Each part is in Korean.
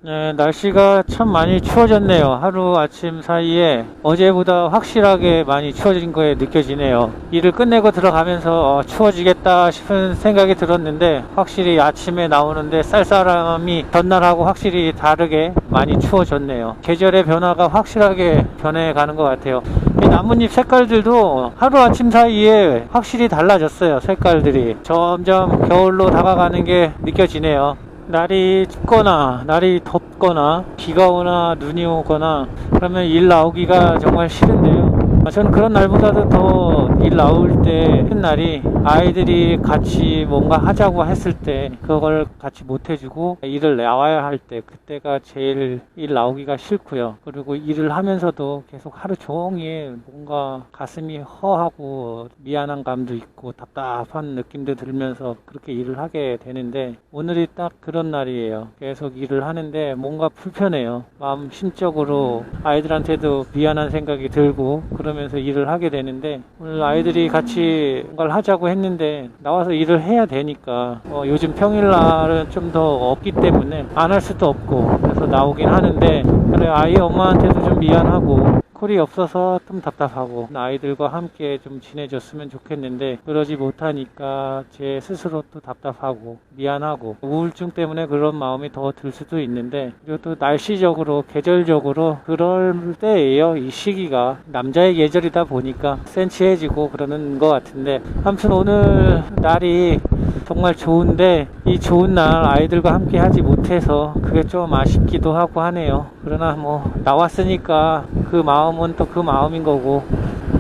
네, 날씨가 참 많이 추워졌네요. 하루 아침 사이에 어제보다 확실하게 많이 추워진 거에 느껴지네요. 일을 끝내고 들어가면서 추워지겠다 싶은 생각이 들었는데 확실히 아침에 나오는데 쌀쌀함이 전날하고 확실히 다르게 많이 추워졌네요. 계절의 변화가 확실하게 변해가는 것 같아요. 이 나뭇잎 색깔들도 하루 아침 사이에 확실히 달라졌어요. 색깔들이 점점 겨울로 다가가는 게 느껴지네요. 날이 춥거나 날이 덥거나 비가 오나 눈이 오거나 그러면 일 나오기가 정말 싫은데요. 저는 그런 날보다도 더 일 나올 때 큰 날이 아이들이 같이 뭔가 하자고 했을 때 그걸 같이 못 해주고 일을 나와야 할 때 그때가 제일 일 나오기가 싫고요. 그리고 일을 하면서도 계속 하루 종일 뭔가 가슴이 허하고 미안한 감도 있고 답답한 느낌도 들면서 그렇게 일을 하게 되는데 오늘이 딱 그런 날이에요. 계속 일을 하는데 뭔가 불편해요. 마음 심적으로 아이들한테도 미안한 생각이 들고 그러면서 일을 하게 되는데 오늘 아이들이 같이 뭔가를 하자고 했는데 나와서 일을 해야 되니까 요즘 평일날은 좀 더 없기 때문에 안 할 수도 없고 그래서 나오긴 하는데 그래 아이 엄마한테도 좀 미안하고 콜이 없어서 좀 답답하고 아이들과 함께 좀 지내줬으면 좋겠는데 그러지 못하니까 제 스스로 또 답답하고 미안하고 우울증 때문에 그런 마음이 더 들 수도 있는데 그리고 또 날씨적으로 계절적으로 그럴 때예요. 이 시기가 남자의 계절이다 보니까 센치해지고 그러는 것 같은데 아무튼 오늘 날이 정말 좋은데 이 좋은 날 아이들과 함께 하지 못해서 그게 좀 아쉽기도 하고 하네요. 그러나 뭐 나왔으니까 그 마음은 또 그 마음인 거고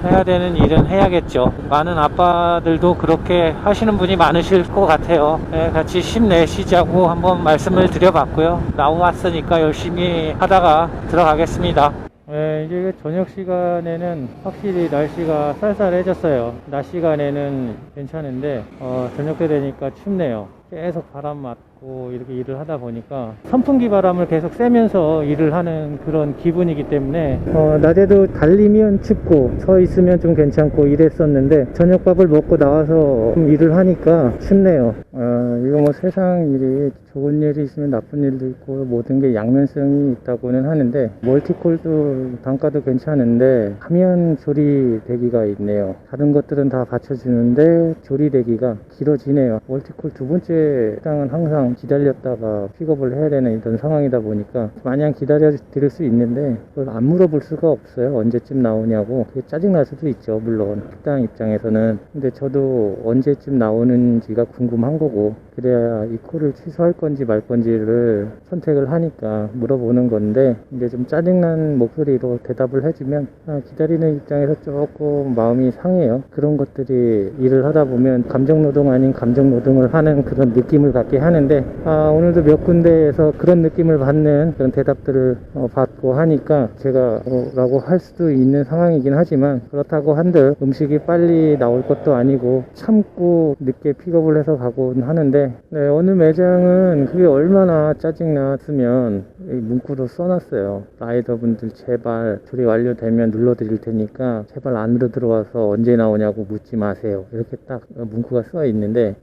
해야 되는 일은 해야겠죠. 많은 아빠들도 그렇게 하시는 분이 많으실 것 같아요. 네, 같이 힘내시자고 한번 말씀을 드려봤고요. 나왔으니까 열심히 하다가 들어가겠습니다. 네, 이제 저녁 시간에는 확실히 날씨가 쌀쌀해졌어요. 낮 시간에는 괜찮은데 저녁 때 되니까 춥네요. 계속 바람 맞고 이렇게 일을 하다 보니까 선풍기 바람을 계속 쐬면서 일을 하는 그런 기분이기 때문에 낮에도 달리면 춥고 서 있으면 좀 괜찮고 이랬었는데 저녁밥을 먹고 나와서 일을 하니까 춥네요. 이거 뭐 세상 일이 좋은 일이 있으면 나쁜 일도 있고 모든 게 양면성이 있다고는 하는데 멀티콜도 단가도 괜찮은데 화면 조리 대기가 있네요. 다른 것들은 다 받쳐주는데 조리 대기가 길어지네요. 멀티콜 두 번째 땅은 항상 기다렸다가 픽업을 해야 되는 이런 상황이다 보니까 마냥 기다려 드릴 수 있는데 그걸 안 물어볼 수가 없어요. 언제쯤 나오냐고. 그게 짜증날 수도 있죠. 물론 식당 입장에서는. 근데 저도 언제쯤 나오는지가 궁금한 거고 그래야 이 콜을 취소할 건지 말 건지를 선택을 하니까 물어보는 건데 이제 좀 짜증난 목소리로 대답을 해주면 기다리는 입장에서 조금 마음이 상해요. 그런 것들이 일을 하다 보면 감정노동 아닌 감정노동을 하는 그런 느낌을 갖게 하는데 오늘도 몇 군데에서 그런 느낌을 받는 그런 대답들을 받고 하니까 제가 라고 할 수도 있는 상황이긴 하지만 그렇다고 한들 음식이 빨리 나올 것도 아니고 참고 늦게 픽업을 해서 가곤 하는데 네, 어느 매장은 그게 얼마나 짜증났으면 문구로 써놨어요. 라이더분들 제발 조리 완료되면 눌러드릴 테니까 제발 안으로 들어와서 언제 나오냐고 묻지 마세요. 이렇게 딱 문구가 써 있는데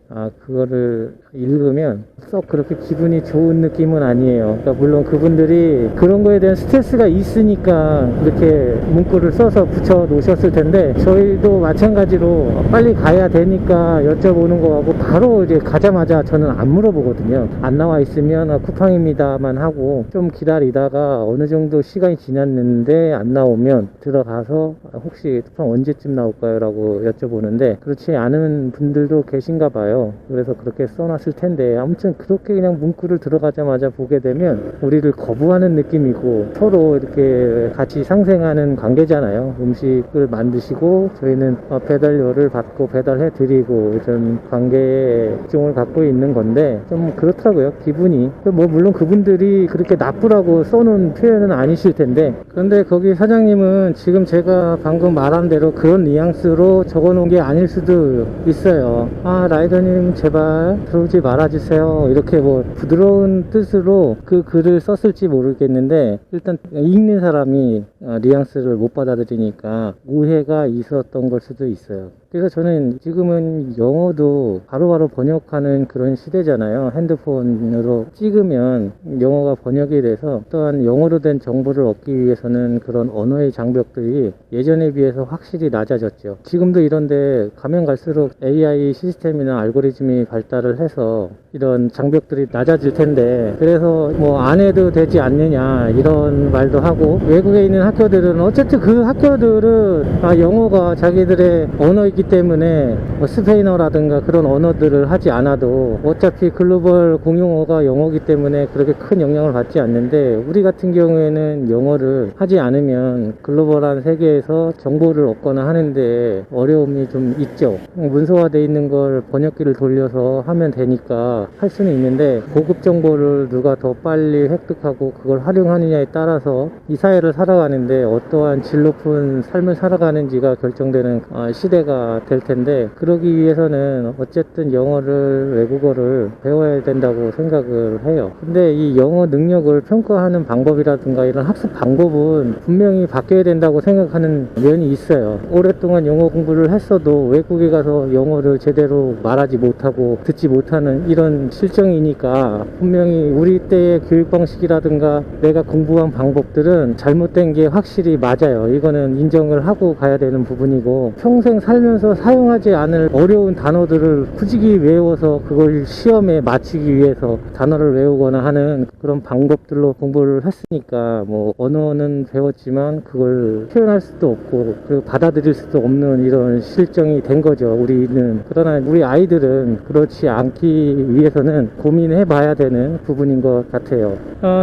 그거를 읽으면 썩 그렇게 기분이 좋은 느낌은 아니에요. 그러니까 물론 그분들이 그런 거에 대한 스트레스가 있으니까 이렇게 문구를 써서 붙여 놓으셨을 텐데 저희도 마찬가지로 빨리 가야 되니까 여쭤보는 거하고 바로 이제 가자마자 저는 안 물어보거든요. 안 나와 있으면 쿠팡입니다만 하고 좀 기다리다가 어느 정도 시간이 지났는데 안 나오면 들어가서 혹시 쿠팡 언제쯤 나올까요? 라고 여쭤보는데 그렇지 않은 분들도 계신가 봐요. 그래서 그렇게 써놨을 텐데 아무튼 그렇게 그냥 문구를 들어가자마자 보게 되면 우리를 거부하는 느낌이고 서로 이렇게 같이 상생하는 관계잖아요. 음식을 만드시고 저희는 배달료를 받고 배달해 드리고 이런 관계의 특종을 갖고 있는 건데 좀 그렇더라고요. 기분이 뭐 물론 그분들이 그렇게 나쁘라고 써놓은 표현은 아니실 텐데 그런데 거기 사장님은 지금 제가 방금 말한 대로 그런 뉘앙스로 적어놓은 게 아닐 수도 있어요. 라이더님 제발 들어오지 말아주세요. 이렇게 뭐 부드러운 뜻으로 그 글을 썼을지 모르겠는데 일단 읽는 사람이 뉘앙스를 못 받아들이니까 오해가 있었던 걸 수도 있어요. 그래서 저는 지금은 영어도 바로바로 번역하는 그런 시대잖아요. 핸드폰으로 찍으면 영어가 번역이 돼서 또한 영어로 된 정보를 얻기 위해서는 그런 언어의 장벽들이 예전에 비해서 확실히 낮아졌죠. 지금도 이런데 가면 갈수록 AI 시스템이나 알고리즘이 발달을 해서 이런 장벽들이 낮아질 텐데, 그래서 뭐 안 해도 되지 않느냐 이런 말도 하고, 외국에 있는 학교들은 어쨌든 그 학교들은 영어가 자기들의 언어이기 때문에 뭐 스페인어라든가 그런 언어들을 하지 않아도 어차피 글로벌 공용어가 영어이기 때문에 그렇게 큰 영향을 받지 않는데, 우리 같은 경우에는 영어를 하지 않으면 글로벌한 세계에서 정보를 얻거나 하는데 어려움이 좀 있죠. 문서화되어 있는 걸 번역기를 돌려서 하면 되니까 할 수는 있는데, 고급 정보를 누가 더 빨리 획득하고 그걸 활용하느냐에 따라서 이 사회를 살아가는데 어떠한 질 높은 삶을 살아가는지가 결정되는 시대가 될 텐데, 그러기 위해서는 어쨌든 영어를, 외국어를 배워야 된다고 생각을 해요. 근데 이 영어 능력을 평가하는 방법이라든가 이런 학습 방법은 분명히 바뀌어야 된다고 생각하는 면이 있어요. 오랫동안 영어 공부를 했어도 외국에 가서 영어를 제대로 말하지 못하고 듣지 못하는 이런 실정이니까, 분명히 우리 때의 교육 방식이라든가 내가 공부한 방법들은 잘못된 게 확실히 맞아요. 이거는 인정을 하고 가야 되는 부분이고, 평생 살면서 사용하지 않을 어려운 단어들을 굳이 외워서 그걸 시험에 맞추기 위해서 단어를 외우거나 하는 그런 방법들로 공부를 했으니까, 뭐 언어는 배웠지만 그걸 표현할 수도 없고 그리고 받아들일 수도 없는 이런 실정이 된 거죠, 우리는. 그러나 우리 아이들은 그렇지 않기 위해서는 고민해 봐야 되는 부분인 것 같아요.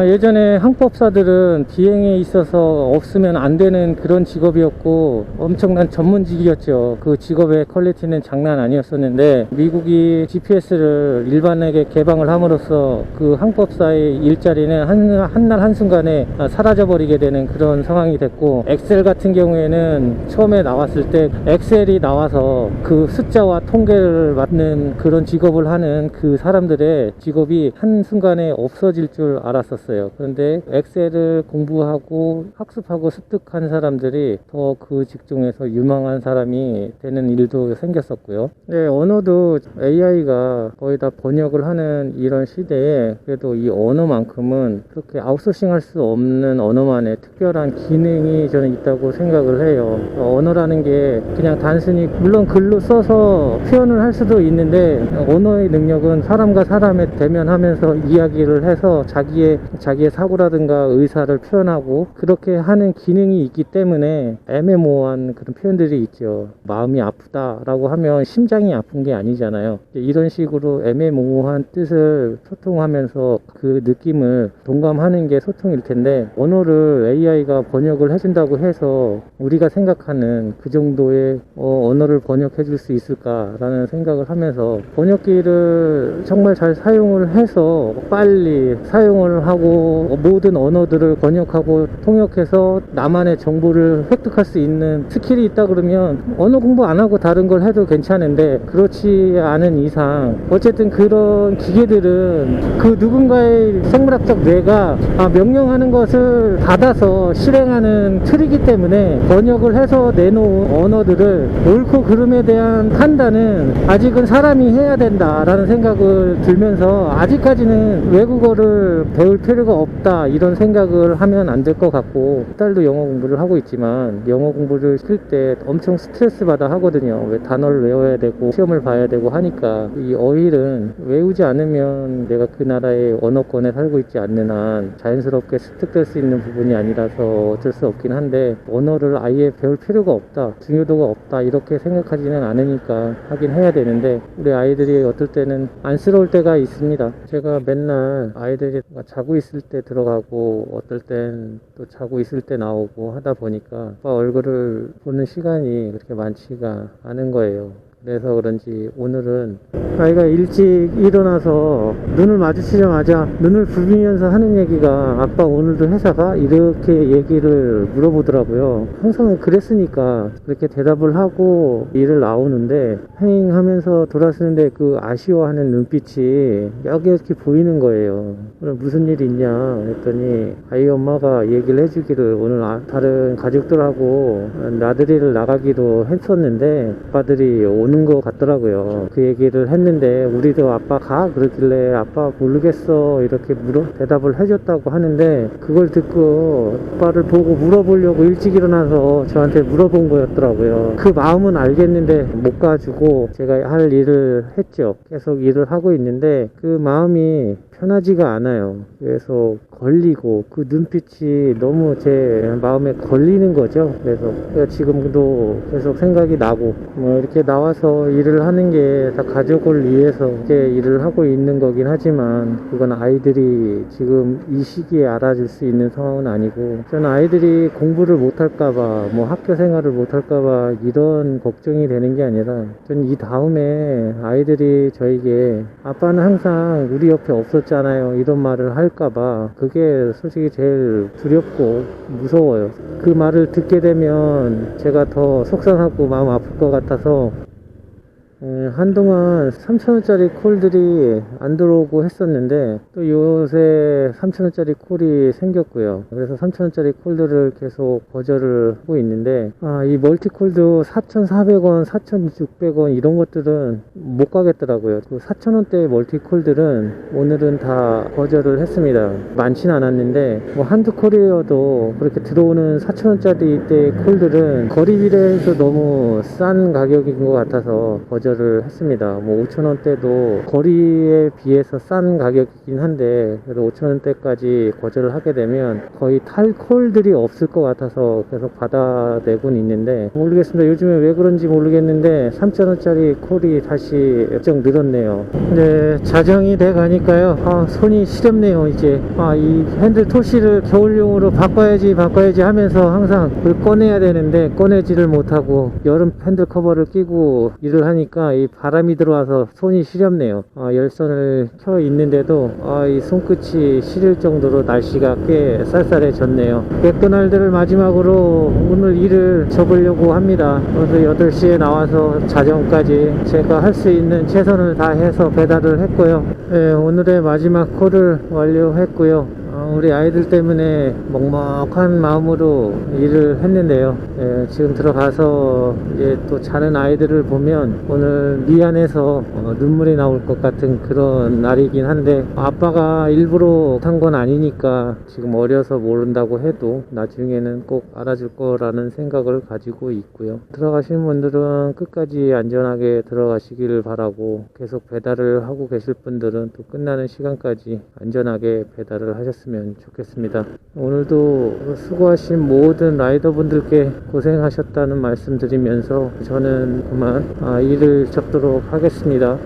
예전에 항법사들은 비행에 있어서 없으면 안 되는 그런 직업이었고 엄청난 전문직이었죠. 그 직업의 퀄리티는 장난 아니었었는데, 미국이 GPS를 일반에게 개방을 함으로써 그 항법사의 일자리는 한날 한순간에 사라져버리게 되는 그런 상황이 됐고, 엑셀 같은 경우에는 처음에 나왔을 때 엑셀이 나와서 그 숫자와 통계를 맡는 그런 직업을 하는 그 사람들의 직업이 한순간에 없어질 줄 알았었어요. 그런데 엑셀을 공부하고 학습하고 습득한 사람들이 더 그 직종에서 유망한 사람이 되는 일도 생겼었고요. 네, 언어도 AI가 거의 다 번역을 하는 이런 시대에 그래도 이 언어만큼은 그렇게 아웃소싱 할 수 없는 언어만의 특별한 기능이 저는 있다고 생각을 해요. 언어라는 게 그냥 단순히, 물론 글로 써서 표현을 할 수도 있는데, 언어의 능력은 사람과 사람의 대면하면서 이야기를 해서 자기의 사고라든가 의사를 표현하고 그렇게 하는 기능이 있기 때문에 애매모호한 그런 표현들이 있죠. 마음이 아프다라고 하면 심장이 아픈 게 아니잖아요. 이런 식으로 애매모호한 뜻을 소통하면서 그 느낌을 동감하는 게 소통일 텐데, 언어를 AI가 번역을 해준다고 해서 우리가 생각하는 그 정도의 언어를 번역해 줄 수 있을까라는 생각을 하면서, 번역기를 정말 잘 사용을 해서 빨리 사용을 하고 모든 언어들을 번역하고 통역해서 나만의 정보를 획득할 수 있는 스킬이 있다 그러면 언어 공부 안 하고 다른 걸 해도 괜찮은데, 그렇지 않은 이상 어쨌든 그런 기계들은 그 누군가의 생물학적 뇌가 명령하는 것을 받아서 실행하는 틀이기 때문에, 번역을 해서 내놓은 언어들을 옳고 그름에 대한 판단은 아직은 사람이 해야 된다라는 생각을 들면서, 아직까지는 외국어를 배울 필요가 없다 이런 생각을 하면 안 될 것 같고, 딸도 영어 공부를 하고 있지만 영어 공부를 시킬 때 엄청 스트레스 받아 하거든요. 왜 단어를 외워야 되고 시험을 봐야 되고 하니까. 이 어휘는 외우지 않으면 내가 그 나라의 언어권에 살고 있지 않는 한 자연스럽게 습득될 수 있는 부분이 아니라서 어쩔 수 없긴 한데, 언어를 아예 배울 필요가 없다, 중요도가 없다 이렇게 생각하지는 않으니까 하긴 해야 되는데, 우리 아이들이 어떨 때는 안쓰러울 때가 있습니다. 제가 맨날 아이들이 자고 있을 때 들어가고 어떨 땐 또 자고 있을 때 나오고 하다 보니까 아빠 얼굴을 보는 시간이 그렇게 많지가 않은 거예요. 그래서 그런지 오늘은 아이가 일찍 일어나서 눈을 마주치자마자 눈을 부비면서 하는 얘기가 아빠 오늘도 회사가? 이렇게 얘기를 물어보더라고요. 항상 그랬으니까 그렇게 대답을 하고 일을 나오는데 행하면서 돌아서는데 그 아쉬워하는 눈빛이 여기저기 보이는 거예요. 오늘 무슨 일 있냐 했더니 아이 엄마가 얘기를 해주기를 오늘 다른 가족들하고 나들이를 나가기로 했었는데 아빠들이 오는 것 같더라고요. 그 얘기를 했는데 우리도 아빠 가? 그러길래 아빠 모르겠어 이렇게 대답을 해줬다고 하는데 그걸 듣고 아빠를 보고 물어보려고 일찍 일어나서 저한테 물어본 거였더라고요. 그 마음은 알겠는데 못 가지고 제가 할 일을 했죠. 계속 일을 하고 있는데 그 마음이 편하지가 않아요. 그래서 걸리고 그 눈빛이 너무 제 마음에 걸리는 거죠. 그래서 지금도 계속 생각이 나고 뭐 이렇게 나와서 일을 하는 게 다 가족을 위해서 이렇게 일을 하고 있는 거긴 하지만 그건 아이들이 지금 이 시기에 알아줄 수 있는 상황은 아니고 저는 아이들이 공부를 못할까봐 뭐 학교 생활을 못할까봐 이런 걱정이 되는 게 아니라 저는 이 다음에 아이들이 저에게 아빠는 항상 우리 옆에 없었잖아요 이런 말을 할까봐 그게 솔직히 제일 두렵고 무서워요. 그 말을 듣게 되면 제가 더 속상하고 마음 아플 것 같아서 한동안 3,000원짜리 콜들이 안 들어오고 했었는데 또 요새 3,000원짜리 콜이 생겼고요. 그래서 3,000원짜리 콜들을 계속 거절을 하고 있는데 이 멀티콜도 4,400원, 4,600원 이런 것들은 못 가겠더라고요. 그 4,000원대 멀티콜들은 오늘은 다 거절을 했습니다. 많진 않았는데 뭐 한두 콜이어도 그렇게 들어오는 4,000원짜리 대 콜들은 거리비례해서 너무 싼 가격인 것 같아서 거절을 했습니다. 뭐 5,000원대도 거리에 비해서 싼 가격이긴 한데 그래도 5,000원대까지 거절을 하게 되면 거의 탈 콜들이 없을 것 같아서 계속 받아내곤 있는데 모르겠습니다. 요즘에 왜 그런지 모르겠는데 3,000원짜리 콜이 다시 좀 늘었네요. 근데 자정이 돼 가니까요 손이 시렵네요. 이제 이 핸들 토시를 겨울용으로 바꿔야지 하면서 항상 그걸 꺼내야 되는데 꺼내지를 못하고 여름 핸들 커버를 끼고 일을 하니까 이 바람이 들어와서 손이 시렵네요. 열선을 켜 있는데도 이 손끝이 시릴 정도로 날씨가 꽤 쌀쌀해졌네요. 맥도날드를 마지막으로 오늘 일을 접으려고 합니다. 그래서 8시에 나와서 자정까지 제가 할 수 있는 최선을 다해서 배달을 했고요. 오늘의 마지막 콜을 완료했고요. 우리 아이들 때문에 먹먹한 마음으로 일을 했는데요. 지금 들어가서 이제 또 자는 아이들을 보면 오늘 미안해서 눈물이 나올 것 같은 그런 날이긴 한데 아빠가 일부러 한 건 아니니까 지금 어려서 모른다고 해도 나중에는 꼭 알아줄 거라는 생각을 가지고 있고요. 들어가시는 분들은 끝까지 안전하게 들어가시기를 바라고 계속 배달을 하고 계실 분들은 또 끝나는 시간까지 안전하게 배달을 하셨으면 좋겠습니다. 오늘도 수고하신 모든 라이더분들께 고생하셨다는 말씀 드리면서 저는 그만 일을 접도록 하겠습니다.